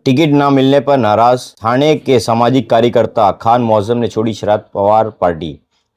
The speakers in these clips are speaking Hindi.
टिकट न मिलने पर नाराज थाने के सामाजिक कार्यकर्ता खान मौजम ने छोड़ी शरद पवार पार्टी।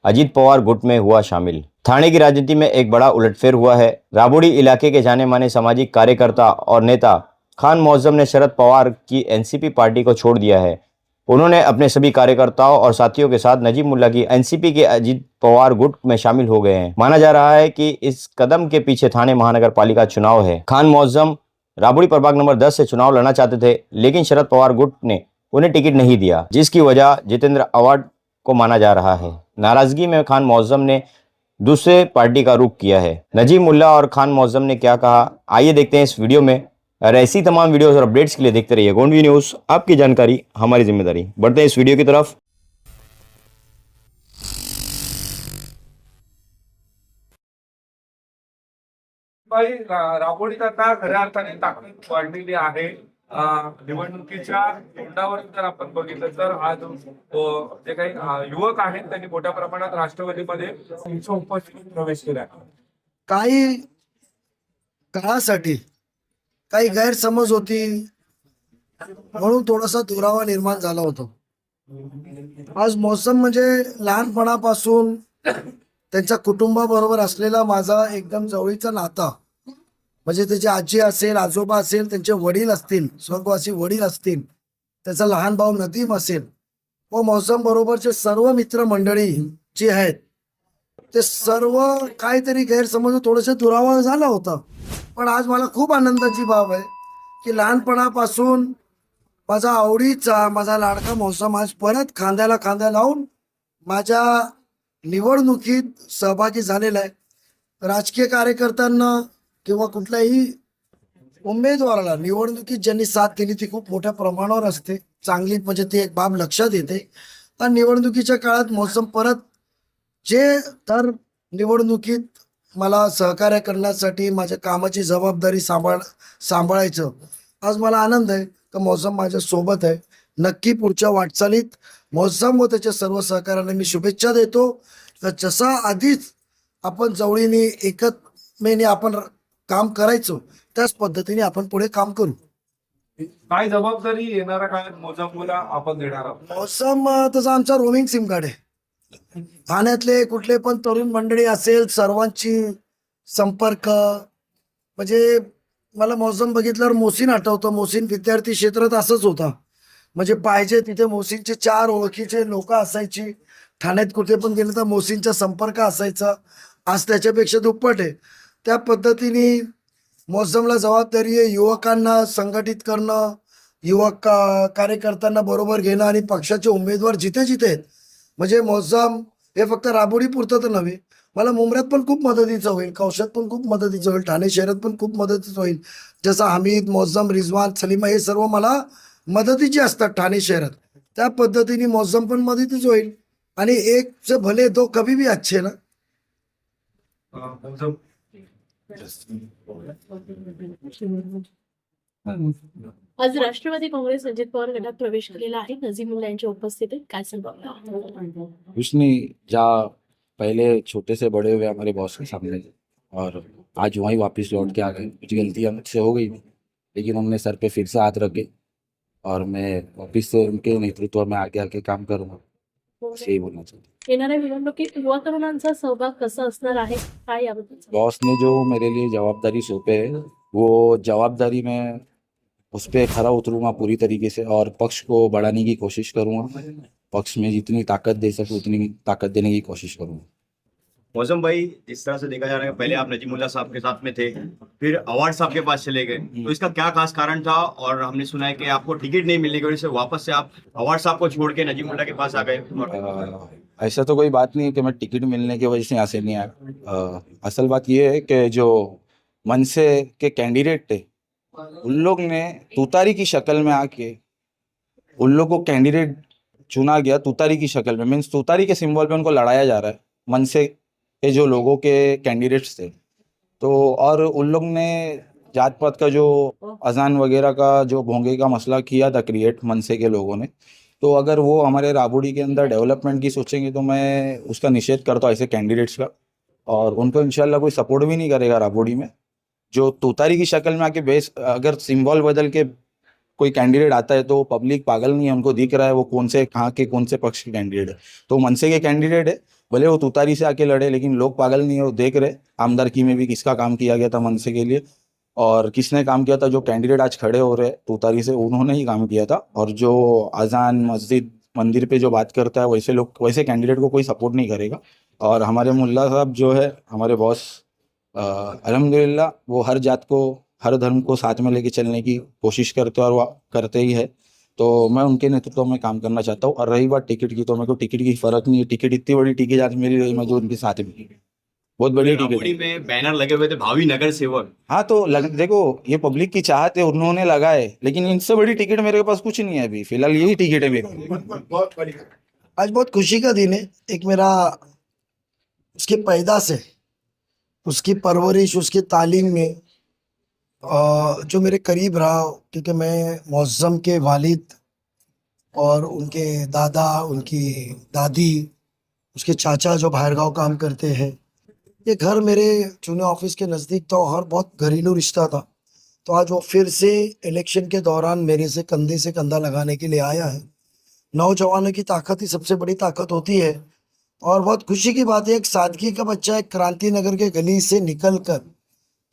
अजीत पवार गुट में हुआ शामिल। थाने की राजनीति में एक बड़ा उलटफेर हुआ है। राबोड़ी इलाके के जाने माने सामाजिक कार्यकर्ता और नेता खान मौजम ने शरद पवार की एनसीपी पार्टी को छोड़ दिया है। उन्होंने अपने सभी कार्यकर्ताओं और साथियों के साथ नजीब मुल्ला की एनसीपी के अजीत पवार गुट में शामिल हो गए हैं। माना जा रहा है कि इस कदम के पीछे थाने महानगर पालिका चुनाव है। खान मौजम राबड़ी प्रभाग नंबर 10 से चुनाव लड़ना चाहते थे, लेकिन शरद पवार गुट ने उन्हें टिकट नहीं दिया, जिसकी वजह जितेंद्र अवार्ड को माना जा रहा है। नाराजगी में खान मौजम ने दूसरे पार्टी का रुख किया है। नजीब मुल्ला और खान मौजम ने क्या कहा, आइए देखते हैं इस वीडियो में। और ऐसी तमाम वीडियोस और अपडेट्स के लिए देखते रहिए गोंडवी न्यूज। आपकी जानकारी हमारी जिम्मेदारी। बढ़ते हैं इस वीडियो की तरफ। राबोडीत आता खऱ्या अर्थाने ताकद वाढलेली आहे. निवडणुकीच्या तोंडावर जर आपण बघितलं तर आज जे काही युवक आहेत त्यांनी मोठ्या प्रमाणात राष्ट्रवादीमध्ये उपस्थितीत प्रवेश केला. काही काळासाठी काही गैरसमज होती म्हणून थोडासा दुरावा निर्माण झाला होता. आज मौसम म्हणजे लहानपणापासून त्यांच्या कुटुंबाबरोबर असलेला माझा एकदम जवळीचा नाता, म्हणजे त्याची आजी असेल, आजोबा असेल, त्यांचे वडील असतील, स्वर्गवासी वडील असतील, त्याचा लहान भाऊ नदीम असेल व मौसम बरोबरचे सर्व मित्र मंडळी जी आहेत ते सर्व काहीतरी गैरसमज थोडंसं दुरावा झाला होता. पण आज मला खूप आनंदाची बाब आहे की लहानपणापासून माझा आवडीचा माझा लाडका मौसम आज परत खांद्याला खांदा लावून माझ्या निवडणुकीत सहभागी झालेला आहे. राजकीय कार्यकर्त्यांना किंवा कुठल्याही उमेदवाराला निवडणुकीत ज्यांनी साथ केली ती खूप मोठ्या प्रमाणावर असते, चांगली, म्हणजे ती एक बाब लक्षात येते. आणि निवडणुकीच्या काळात मौसम परत जे तर निवडणुकीत मला सहकार्य करण्यासाठी माझ्या कामाची जबाबदारी सांभाळायचं, आज मला आनंद आहे की मौसम माझ्या सोबत आहे. नक्की पुढच्या वाटचालीत मौसम व त्याच्या सर्व सहकार्याला मी शुभेच्छा देतो. तर जसा आधीच आपण जवळीने एकमेने आपण काम करायचो त्याच पद्धतीने आपण पुढे काम करू. काय जबाबदारी येणाऱ्या काळात मोजामुला आपण देणार आहोत? मौसम तसा आमचा रोमिंग सिम कार्ड आहे. ठाण्यातले कुठले पण तरुण मंडळी असेल सर्वांची संपर्क, म्हणजे मला मौसम बघितल्यावर मोसीन आठवतं. मोसीन विद्यार्थी क्षेत्रात असंच होता, म्हणजे पाहिजे तिथे मोसीनचे 4 ओळखीचे लोक असायची. ठाण्यात कुठे पण गेले तर मोसीनचा संपर्क असायचा. आज त्याच्यापेक्षा दुप्पट आहे. त्या पद्धतीने मौसमला जबाबदारी आहे युवकांना संघटित करणं, युवक कार्यकर्त्यांना बरोबर घेणं आणि पक्षाचे उमेदवार जिथे जिथे आहेत, म्हणजे मौसम हे फक्त राबोडी पुरतं तर नव्हे, मला मुंब्र्यात पण खूप मदतीचं होईल, कौशात पण खूप मदतीचं होईल, ठाणे शहरात पण खूप मदतीचं होईल. जसं हमीद, मौसम, रिजवान, सलीमा हे सर्व मला मदतीचे असतात ठाणे शहरात. त्या पद्धतीने मौसम पण मदतीच होईल. आणि एक से भले दो कभी भी अच्छे ना. मौजम आज राष्ट्रवादी काँग्रेस अजित पवार गटात प्रवेश केलेला आहे. नजीब मुल्ला यांच्या उपस्थितीत काय सांगा? कुछ नहीं, जहाँ पहले छोटे से बड़े हुए हमारे बॉस के सामने, और आज वहीं वापस लौट के आ गए. कुछ गलतियाँ मुझसे हो गई, लेकिन हमने सर पे फिर से हाथ रखे और मैं वापस से उनके नेतृत्व में आगे आके काम करूँगा, यही बोलना चाहता हूँ. येणाऱ्या निवडणुकीत युवा तरुणांचा सहभाग कसा असणार आहे, काय याबद्दल सांगा? बॉस ने जो मेरे लिए जवाबदारी सौंपे है, वो जवाबदारी मैं उस पर खरा उतरूँगा पूरी तरीके से, और पक्ष को बढ़ाने की कोशिश करूँगा. पक्ष में जितनी ताकत दे सकूँ उतनी ताकत देने की कोशिश करूँगा. मौसम भाई, जिस तरह से देखा जा रहा है, पहले आप नजीब मुल्ला साहब के साथ में थे, फिर अवार्ड साहब के पास चले गए, तो इसका क्या खास कारण था? और हमने सुना है कि आपको टिकट नहीं मिलने की वजह से वापस से आप अवार्ड साहब को छोड़ के नजीब मुल्ला के पास आ गए. ऐसा तो कोई बात नहीं है कि मैं टिकट मिलने की वजह से यहाँ से नहीं आया. असल बात ये है कि जो मनसे के कैंडिडेट थे उन लोग ने तुतारी की शक्ल में आके उन लोग को कैंडिडेट चुना गया. तुतारी की शक्ल में मीन्स तुतारी के सिंबल पे उनको लड़ाया जा रहा है, मनसे के जो लोगों के कैंडिडेट्स थे. तो और उन लोग ने जात पात का जो अजान वगैरह का जो भोंगे का मसला किया था क्रिएट मनसे के लोगों ने, तो अगर वो हमारे राबोड़ी के अंदर डेवलपमेंट की सोचेंगे तो मैं उसका निषेध करता हूँ ऐसे कैंडिडेट्स का. और उनको इंशाल्लाह कोई सपोर्ट भी नहीं करेगा राबोड़ी में. जो तोतारी की शक्ल में आके बेस अगर सिंबल बदल के कोई कैंडिडेट आता है तो पब्लिक पागल नहीं है, उनको दिख रहा है वो कौन से कहाँ के कौन से पक्ष के कैंडिडेट है। तो मनसे के कैंडिडेट है, भले वो तुतारी से आके लड़े, लेकिन लोग पागल नहीं है, वो देख रहे आमदारकी में भी किसका काम किया गया था मनसे के लिए और किसने काम किया था। जो कैंडिडेट आज खड़े हो रहे तुतारी से, उन्होंने ही काम किया था। और जो अजान मस्जिद मंदिर पे जो बात करता है वैसे लोग, वैसे कैंडिडेट को कोई सपोर्ट नहीं करेगा। और हमारे मुल्ला साहब जो है हमारे बॉस, अल्हम्दुलिल्लाह वो हर जात को, हर धर्म को साथ में लेके चलने की कोशिश करते हैं और वो करते ही है। तो मैं उनके नेतृत्व में काम करना चाहता हूँ। और रही बात टिकट की, तो मेरे को टिकट की फर्क नहीं है। टिकट इतनी बड़ी टिकट आज मिल रही, मैं जो उनके साथ में बहुत बड़ी टिकट राबड़ी है। में बैनर लगे हुए थे भावी नगर सेवक। हाँ तो देखो, ये पब्लिक की चाहत है, उन्होंने लगाए, लेकिन इनसे बड़ी टिकट मेरे पास कुछ नहीं है अभी फिलहाल, यही टिकट है मेरी। आज बहुत खुशी का दिन है। एक मेरा उसकी पैदा से, उसकी परवरिश, उसकी तालीम में जो मेरे करीब रहा, क्योंकि मैं मौज़म के वालिद और उनके दादा, उनकी दादी, उसके चाचा जो बाहरगांव काम करते हैं, ये घर मेरे चुने ऑफिस के नज़दीक था और बहुत घरेलू रिश्ता था। तो आज वो फिर से इलेक्शन के दौरान मेरे से कंधे से कंधा लगाने के लिए आया है। नौजवानों की ताकत ही सबसे बड़ी ताकत होती है। और बहुत खुशी की बात है, एक सादगी का बच्चा एक क्रांति नगर के गली से निकलकर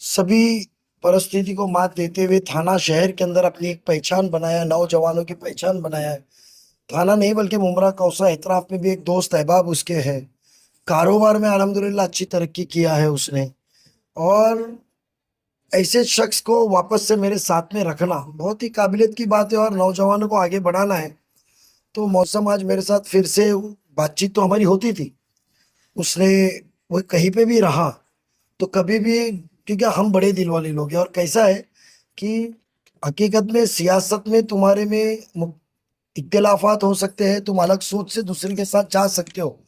सभी परिस्थिति को मात देते हुए थाना शहर के अंदर अपनी एक पहचान बनाया, नौजवानों की पहचान बनाया है। थाना नहीं बल्कि मुमरा कौसा एतराफ में भी एक दोस्त अहबाब उसके है। कारोबार में अल्हम्दुलिल्लाह अच्छी तरक्की किया है उसने। और ऐसे शख्स को वापस से मेरे साथ में रखना बहुत ही काबिलियत की बात है और नौजवानों को आगे बढ़ाना है। तो मौसम आज मेरे साथ फिर से, बातचीत तो हमारी होती थी, उसने वो कहीं पे भी रहा तो कभी भी, क्योंकि हम बड़े दिल वाले लोग हैं। और कैसा है कि हकीकत में सियासत में तुम्हारे में इख्तिलाफात हो सकते हैं, तुम अलग सोच से दूसरे के साथ जा सकते हो,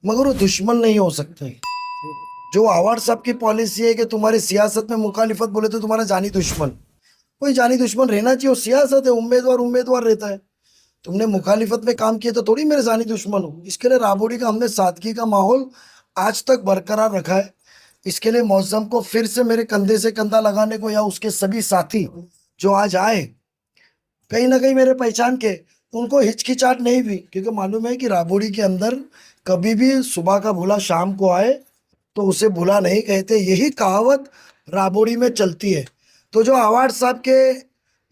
मगर वो दुश्मन नहीं हो सकते। जो आवाड़ साहब की पॉलिसी है कि तुम्हारी सियासत में मुखालिफत बोले तो तुम्हारा जानी दुश्मन, कोई जानी दुश्मन रहना चाहिए। वो सियासत है, उम्मीदवार उम्मीदवार रहता है। तुमने मुखालिफत में काम किया तो थोड़ी मेरे जानी दुश्मन हो। इसके लिए राबड़ी का हमने सादगी का माहौल आज तक बरकरार रखा है। इसके लिए मौसम को फिर से मेरे कंधे से कंधा लगाने को, या उसके सभी साथी जो आज आए कहीं ना कहीं मेरे पहचान के, उनको हिचकिचाहट नहीं हुई, क्योंकि मालूम है कि राबड़ी के अंदर कभी भी सुबह का भूला शाम को आए तो उसे भूला नहीं कहते। यही कहावत राबड़ी में चलती है। तो जो आवाड़ साहब के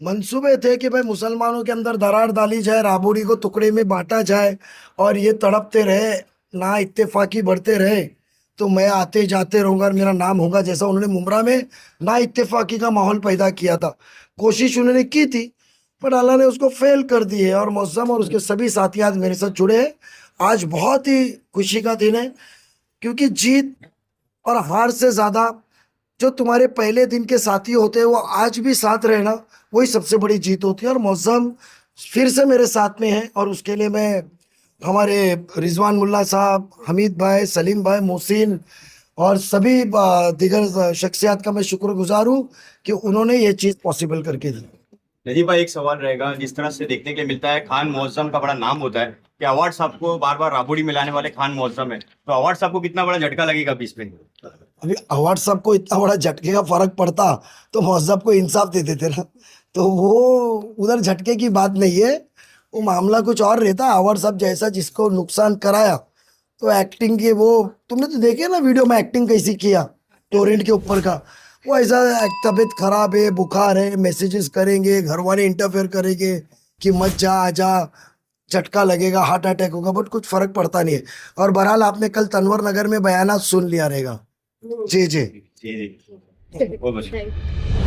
मंसूबे थे कि भाई मुसलमानों के अंदर दरार डाली जाए, राबड़ी को टुकड़े में बांटा जाए और ये तड़पते रहे, ना इत्तेफाकी बढ़ते रहे, तो मैं आते जाते रहूँगा और मेरा नाम होगा, जैसा उन्होंने मुमरा में ना इत्तेफाकी का माहौल पैदा किया था। कोशिश उन्होंने की थी पर अल्लाह ने उसको फेल कर दी है। और मौसम और उसके सभी साथी आज मेरे साथ जुड़े हैं। आज बहुत ही खुशी का दिन है, क्योंकि जीत और हार से ज़्यादा जो तुम्हारे पहले दिन के साथी होते हैं वो आज भी साथ रहना, वही सबसे बड़ी जीत होती है। और मौसम फिर से मेरे साथ में है और उसके लिए मैं हमारे रिजवान मुल्ला साहब, हमीद भाई, सलीम भाई, मोहसिन और सभी दीगर शख्सियात का मैं शुक्रगुजार हूँ कि उन्होंने ये चीज़ पॉसिबल करके दी। नजीब भाई, एक सवाल रहेगा। जिस तरह से देखने के लिए मिलता है, खान मौसम का बड़ा नाम होता है कि अवार्ड साहब को बार बार राबड़ी में लाने वाले खान मौसम है, तो अवार्ड साहब को कितना बड़ा झटका लगेगा बीच में? अभी अवार्ड साहब को इतना बड़ा झटके का फर्क पड़ता तो मौसम को इंसाफ दे देते ना, तो वो उधर झटके की बात नहीं है, वो मामला कुछ और रहता। अवार्ड साहब जैसा जिसको नुकसान कराया तो एक्टिंग के, वो तुमने तो देखे ना वीडियो में एक्टिंग कैसी किया टोरेंट के ऊपर का, वो ऐसा तबीयत खराब है, बुखार है, मैसेजेस करेंगे, घर वाले इंटरफेयर करेंगे कि मत जा, आजा, झटका लगेगा, हार्ट अटैक होगा, बट कुछ फर्क पड़ता नहीं है। और बहरहाल आपने कल तनवर नगर में बयानात सुन लिया रहेगा। जी जी जी जी, बहुत बहुत Thank you.